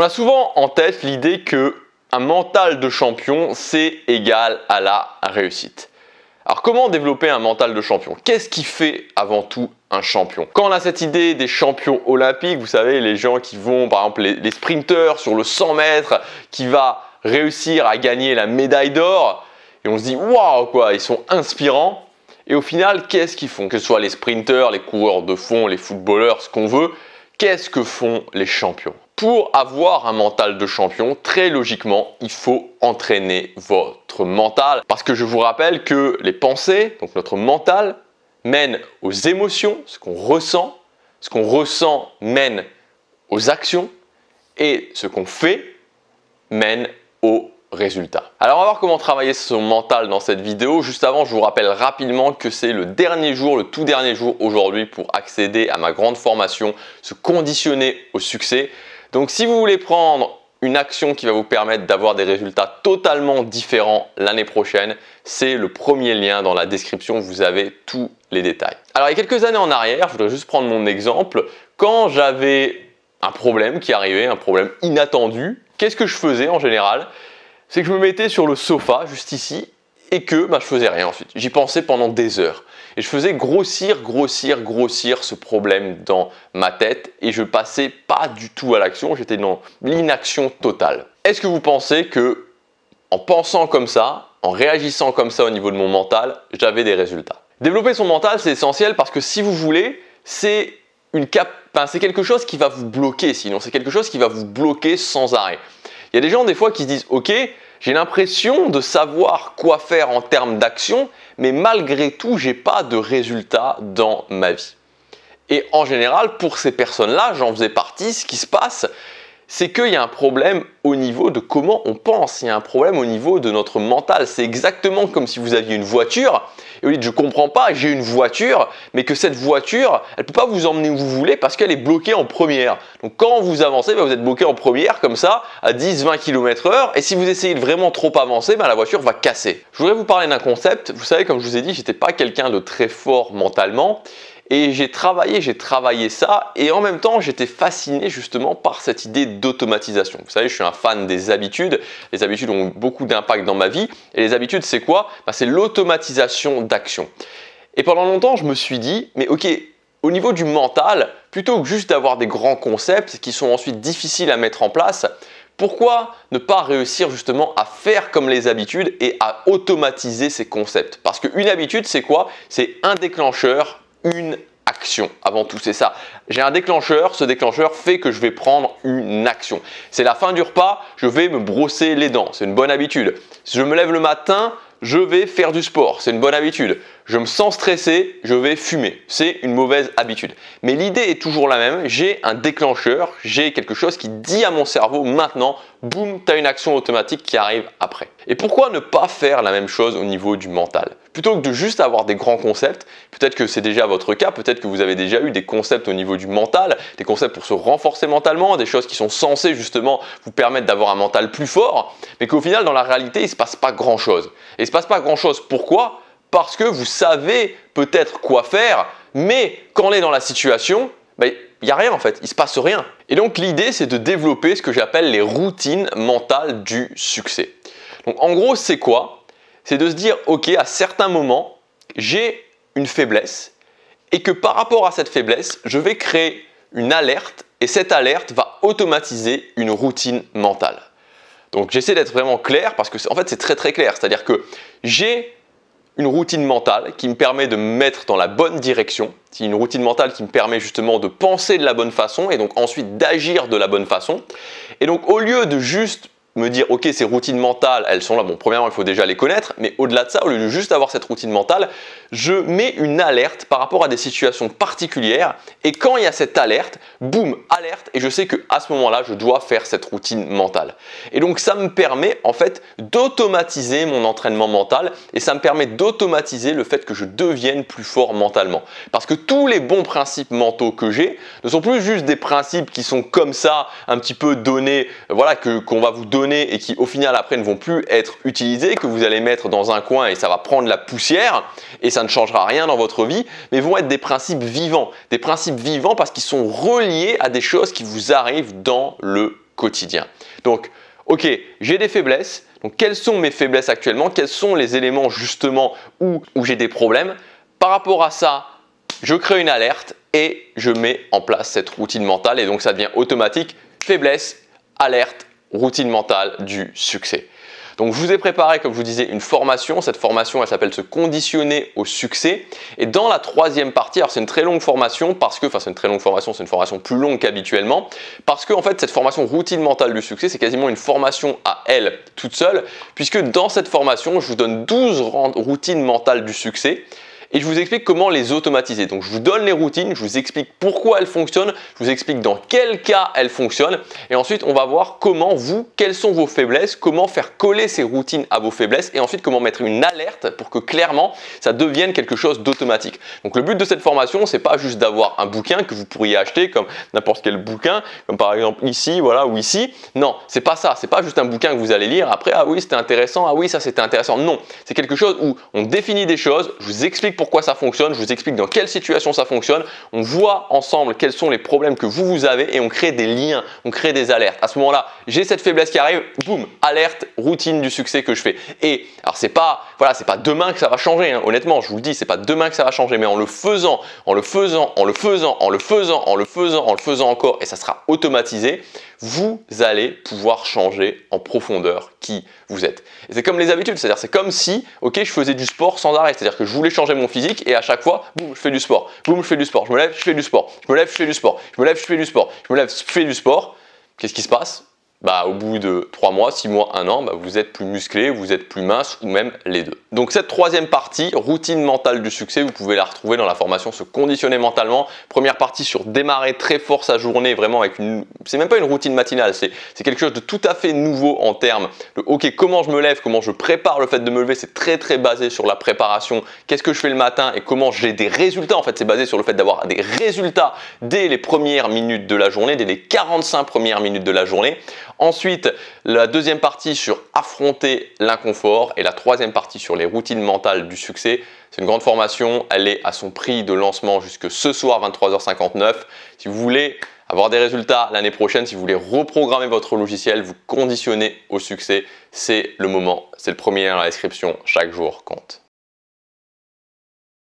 On a souvent en tête l'idée que un mental de champion, c'est égal à la réussite. Alors comment développer un mental de champion? Qu'est-ce qui fait avant tout un champion? Quand on a cette idée des champions olympiques, vous savez, les gens qui vont, par exemple les sprinteurs sur le 100 mètres, qui va réussir à gagner la médaille d'or, et on se dit waouh quoi, ils sont inspirants. Et au final, qu'est-ce qu'ils font? Que ce soit les sprinteurs, les coureurs de fond, les footballeurs, ce qu'on veut, qu'est-ce que font les champions? Pour avoir un mental de champion, très logiquement, il faut entraîner votre mental. Parce que je vous rappelle que les pensées, donc notre mental, mènent aux émotions, ce qu'on ressent mène aux actions, et ce qu'on fait mène aux résultats. Alors on va voir comment travailler son mental dans cette vidéo. Juste avant, je vous rappelle rapidement que c'est le dernier jour, le tout dernier jour aujourd'hui pour accéder à ma grande formation, se conditionner au succès. Donc si vous voulez prendre une action qui va vous permettre d'avoir des résultats totalement différents l'année prochaine, c'est le premier lien dans la description, vous avez tous les détails. Alors il y a quelques années en arrière, je voudrais juste prendre mon exemple, quand j'avais un problème qui arrivait, un problème inattendu, qu'est-ce que je faisais en général? C'est que je me mettais sur le sofa juste ici et que je faisais rien ensuite. J'y pensais pendant des heures. Et je faisais grossir ce problème dans ma tête et je passais pas du tout à l'action, j'étais dans l'inaction totale. Est-ce que vous pensez que en pensant comme ça, en réagissant comme ça au niveau de mon mental, j'avais des résultats? Développer son mental, c'est essentiel parce que si vous voulez, c'est quelque chose qui va vous bloquer sinon, c'est quelque chose qui va vous bloquer sans arrêt. Il y a des gens des fois qui se disent « Ok, j'ai l'impression de savoir quoi faire en termes d'action, mais malgré tout, j'ai pas de résultat dans ma vie. » Et en général, pour ces personnes-là, j'en faisais partie, ce qui se passe, c'est qu'il y a un problème au niveau de comment on pense, il y a un problème au niveau de notre mental. C'est exactement comme si vous aviez une voiture et vous dites « je comprends pas, j'ai une voiture », mais que cette voiture, elle ne peut pas vous emmener où vous voulez parce qu'elle est bloquée en première. Donc quand vous avancez, vous êtes bloqué en première comme ça à 10-20 km/h et si vous essayez de vraiment trop avancer, la voiture va casser. Je voudrais vous parler d'un concept. Vous savez, comme je vous ai dit, j'étais pas quelqu'un de très fort mentalement. Et j'ai travaillé ça et en même temps j'étais fasciné justement par cette idée d'automatisation. Vous savez, je suis un fan des habitudes. Les habitudes ont beaucoup d'impact dans ma vie. Et les habitudes, c'est quoi? C'est l'automatisation d'action. Et pendant longtemps, je me suis dit, mais ok, au niveau du mental, plutôt que juste d'avoir des grands concepts qui sont ensuite difficiles à mettre en place, pourquoi ne pas réussir justement à faire comme les habitudes et à automatiser ces concepts? Parce qu'une habitude, c'est quoi? C'est un déclencheur, une action. Avant tout, c'est ça. J'ai un déclencheur, ce déclencheur fait que je vais prendre une action. C'est la fin du repas, je vais me brosser les dents. C'est une bonne habitude. Si je me lève le matin, je vais faire du sport. C'est une bonne habitude. Je me sens stressé, je vais fumer. C'est une mauvaise habitude. Mais l'idée est toujours la même. J'ai un déclencheur, j'ai quelque chose qui dit à mon cerveau maintenant, boum, tu as une action automatique qui arrive après. Et pourquoi ne pas faire la même chose au niveau du mental? Plutôt que de juste avoir des grands concepts, peut-être que c'est déjà votre cas, peut-être que vous avez déjà eu des concepts au niveau du mental, des concepts pour se renforcer mentalement, des choses qui sont censées justement vous permettre d'avoir un mental plus fort, mais qu'au final dans la réalité il ne se passe pas grand chose. Et il ne se passe pas grand chose, pourquoi? Parce que vous savez peut-être quoi faire, mais quand on est dans la situation, il n'y a rien en fait, il ne se passe rien. Et donc l'idée c'est de développer ce que j'appelle les routines mentales du succès. Donc en gros c'est quoi? C'est de se dire ok, à certains moments j'ai une faiblesse et que par rapport à cette faiblesse je vais créer une alerte et cette alerte va automatiser une routine mentale. Donc j'essaie d'être vraiment clair parce que en fait c'est très clair, c'est-à-dire que j'ai une routine mentale qui me permet de me mettre dans la bonne direction. C'est une routine mentale qui me permet justement de penser de la bonne façon et donc ensuite d'agir de la bonne façon. Et donc au lieu de juste me dire ok, ces routines mentales elles sont là, bon premièrement il faut déjà les connaître, mais au-delà de ça, au lieu de juste avoir cette routine mentale, je mets une alerte par rapport à des situations particulières et quand il y a cette alerte, boum, alerte et je sais qu'à ce moment-là je dois faire cette routine mentale. Et donc ça me permet en fait d'automatiser mon entraînement mental et ça me permet d'automatiser le fait que je devienne plus fort mentalement. Parce que tous les bons principes mentaux que j'ai ne sont plus juste des principes qui sont comme ça, un petit peu donnés, voilà, qu'on va vous donner et qui au final après ne vont plus être utilisés, que vous allez mettre dans un coin et ça va prendre la poussière et ça ne changera rien dans votre vie, mais vont être des principes vivants parce qu'ils sont reliés à des choses qui vous arrivent dans le quotidien. Donc, ok, j'ai des faiblesses. Donc, quelles sont mes faiblesses actuellement? Quels sont les éléments justement où j'ai des problèmes? Par rapport à ça, je crée une alerte et je mets en place cette routine mentale. Et donc, ça devient automatique. Faiblesse, alerte, routine mentale du succès. Donc, je vous ai préparé, comme je vous disais, une formation. Cette formation, elle s'appelle se conditionner au succès. Et dans la troisième partie, alors c'est une très longue formation c'est une formation plus longue qu'habituellement. Parce que, en fait, cette formation routine mentale du succès, c'est quasiment une formation à elle toute seule. Puisque dans cette formation, je vous donne 12 routines mentales du succès. Et je vous explique comment les automatiser. Donc, je vous donne les routines, je vous explique pourquoi elles fonctionnent, je vous explique dans quel cas elles fonctionnent. Et ensuite, on va voir quelles sont vos faiblesses, comment faire coller ces routines à vos faiblesses et ensuite comment mettre une alerte pour que clairement, ça devienne quelque chose d'automatique. Donc, le but de cette formation, c'est pas juste d'avoir un bouquin que vous pourriez acheter comme n'importe quel bouquin, comme par exemple ici, voilà, ou ici. Non, c'est pas ça. C'est pas juste un bouquin que vous allez lire. Après, ah oui, c'était intéressant. Ah oui, ça c'était intéressant. Non, c'est quelque chose où on définit des choses, je vous explique pourquoi ça fonctionne, je vous explique dans quelle situation ça fonctionne, on voit ensemble quels sont les problèmes que vous avez et on crée des liens, on crée des alertes. À ce moment-là, j'ai cette faiblesse qui arrive, boum, alerte, routine du succès que je fais. Et alors c'est pas demain que ça va changer, hein. Honnêtement, je vous le dis, c'est pas demain que ça va changer, mais en le faisant encore, et ça sera automatisé, vous allez pouvoir changer en profondeur qui vous êtes. Et c'est comme les habitudes, c'est-à-dire c'est comme si, ok, je faisais du sport sans arrêt, c'est-à-dire que je voulais changer mon physique et à chaque fois, boum, je fais du sport, boum, je fais du sport, je me lève, je fais du sport, je me lève, je fais du sport, je me lève, je fais du sport, je me lève, je fais du sport. Qu'est-ce qui se passe? Au bout de 3 mois, 6 mois, 1 an, vous êtes plus musclé, vous êtes plus mince ou même les deux. Donc cette troisième partie, routine mentale du succès, vous pouvez la retrouver dans la formation Se conditionner mentalement. Première partie sur démarrer très fort sa journée, vraiment avec c'est même pas une routine matinale, c'est quelque chose de tout à fait nouveau en termes de ok, comment je me lève, comment je prépare le fait de me lever, c'est très basé sur la préparation, qu'est-ce que je fais le matin et comment j'ai des résultats. En fait, c'est basé sur le fait d'avoir des résultats dès les premières minutes de la journée, dès les 45 premières minutes de la journée. Ensuite, la deuxième partie sur affronter l'inconfort et la troisième partie sur les routines mentales du succès. C'est une grande formation, elle est à son prix de lancement jusque ce soir 23h59. Si vous voulez avoir des résultats l'année prochaine, si vous voulez reprogrammer votre logiciel, vous conditionner au succès, c'est le moment, c'est le premier lien dans la description, chaque jour compte.